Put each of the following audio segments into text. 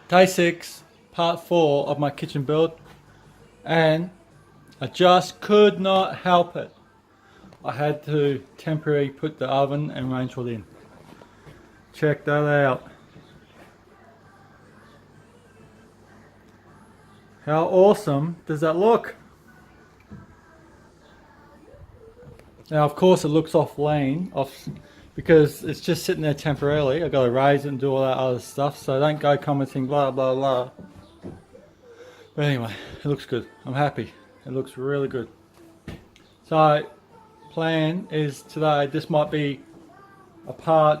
Day 6, part 4 of my kitchen build, and I just could not help it. I had to temporarily put the oven and range hood in. Check that out. How awesome does that look? Now of course it looks off because it's just sitting there temporarily. I've got to raise it and do all that other stuff, so don't go commenting blah blah blah. But anyway, it looks good. I'm happy. It looks really good. So plan is today, this might be a part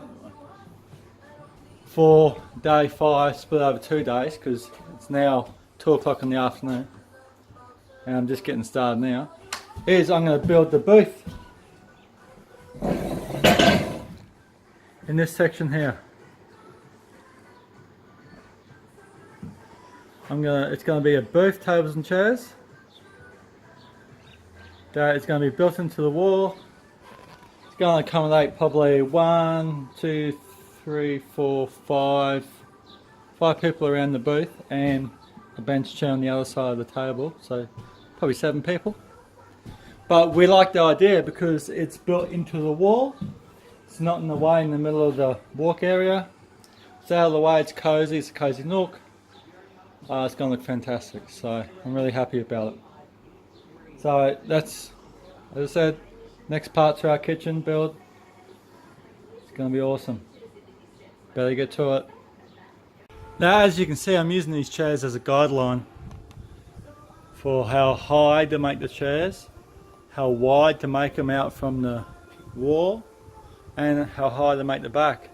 for day 5 split over 2 days, because it's now 2 o'clock in the afternoon and I'm just getting started now. Is I'm going to build the booth in this section here. It's going to be a booth, tables and chairs. That is going to be built into the wall. It's going to accommodate probably 1, 2, 3, 4, 5 people around the booth and a bench chair on the other side of the table, so probably 7 people. But we like the idea because it's built into the wall. It's not in the way in the middle of the walk area. It's out of the way, it's cozy, it's a cozy nook. It's going to look fantastic, so I'm really happy about it. So that's, as I said, next part to our kitchen build. It's going to be awesome. Better get to it. Now as you can see, I'm using these chairs as a guideline for how high to make the chairs, how wide to make them out from the wall, and how high to make the back.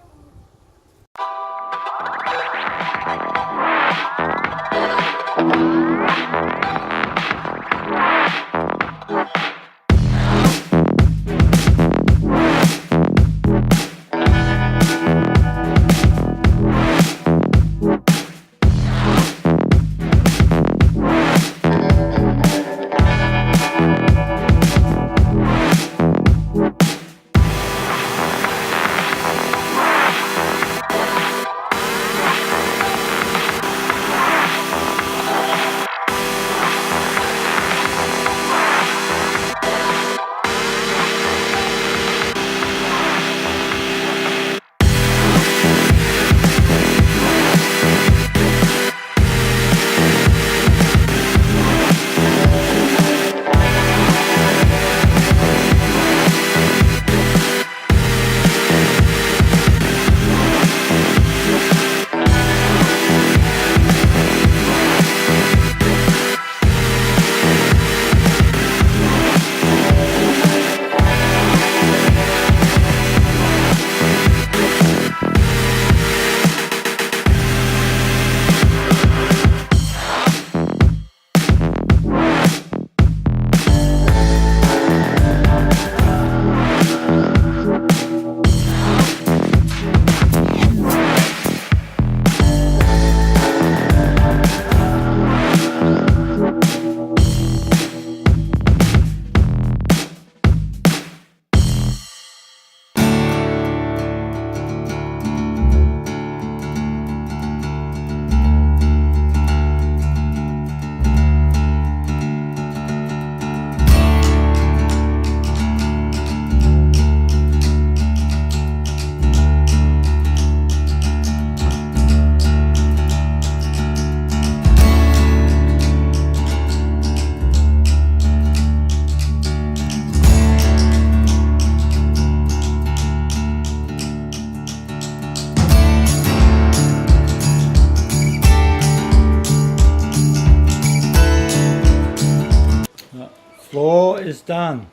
Floor is done.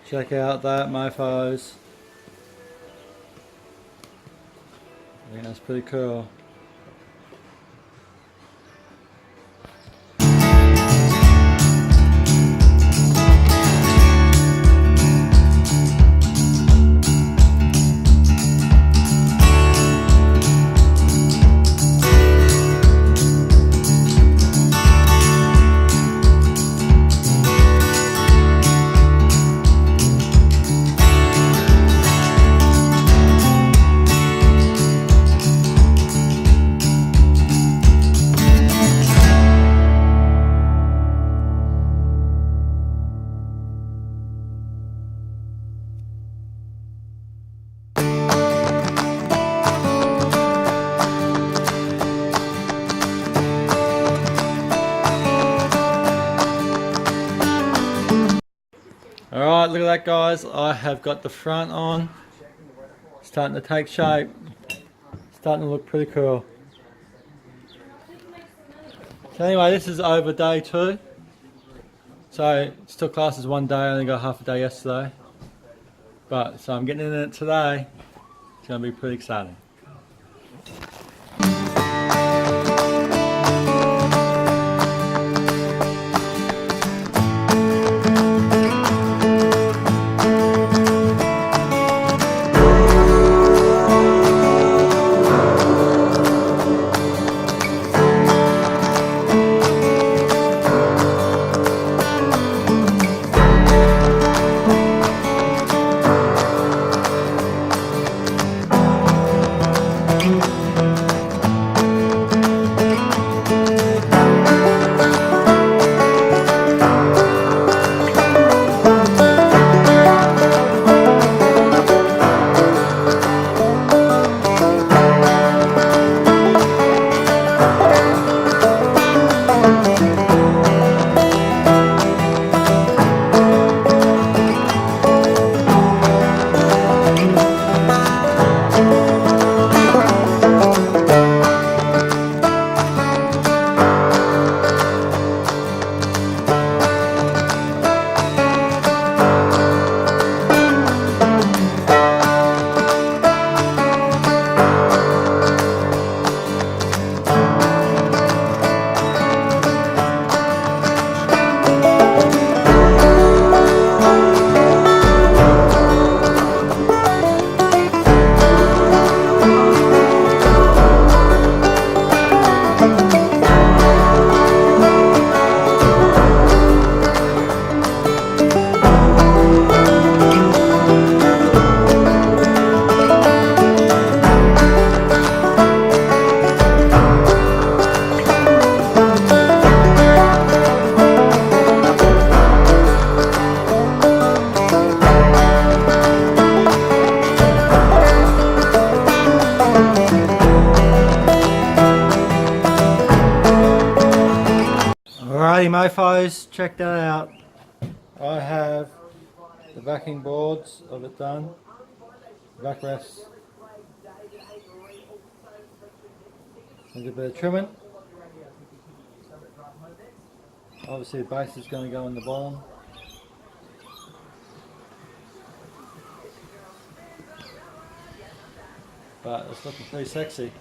Check out that, mofos. I think that's pretty cool. look at that, guys. I have got the front on. Starting to take shape. Starting to look pretty cool. So anyway, this is over day 2. So it still classed as one day. I only got half a day yesterday. But so I'm getting in it today. It's going to be pretty exciting. Alrighty mofos, check that out. I have the backing boards of it done, backrests, a bit of trimming. Obviously the base is going to go in the bottom. But it's looking pretty sexy.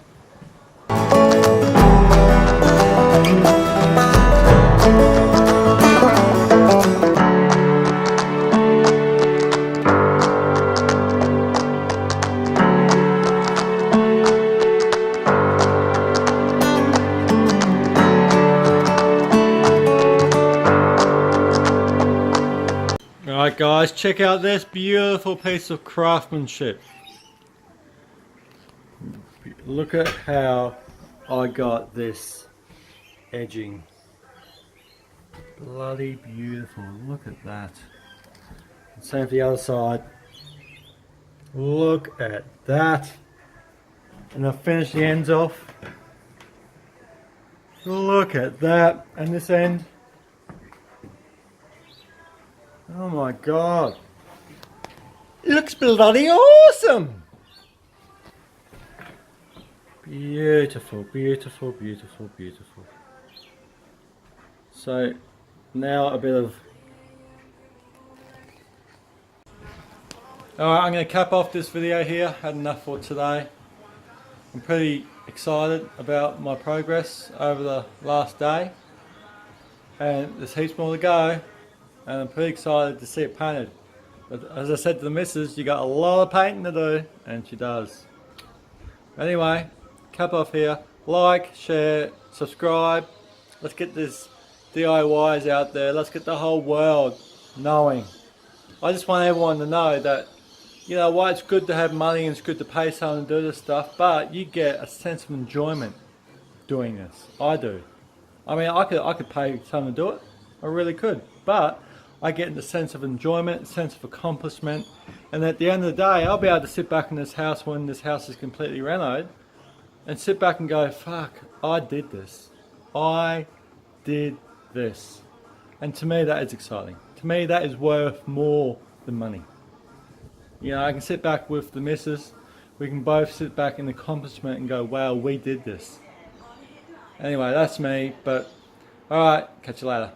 Alright guys, check out this beautiful piece of craftsmanship. Look at how I got this edging. Bloody beautiful, look at that. Same for the other side. Look at that. And I've finished the ends off. Look at that. And this end. Oh my god. It looks bloody awesome. Beautiful, beautiful, beautiful, beautiful. So now a bit of... Alright, I'm going to cap off this video here. Had enough for today. I'm pretty excited about my progress over the last day. And there's heaps more to go. And I'm pretty excited to see it painted. But as I said to the missus, you got a lot of painting to do, and she does. Anyway, cap off here. Like, share, subscribe. Let's get this DIYs out there. Let's get the whole world knowing. I just want everyone to know that, you know what, it's good to have money and it's good to pay someone to do this stuff, but you get a sense of enjoyment doing this. I do. I mean, I could pay someone to do it. I really could. But I get the sense of enjoyment, sense of accomplishment, and at the end of the day, I'll be able to sit back in this house when this house is completely renovated and sit back and go, fuck, I did this. I did this. And to me, that is exciting. To me, that is worth more the money. You know, I can sit back with the missus, we can both sit back in the accomplishment and go, wow, we did this. Anyway, that's me, but alright, catch you later.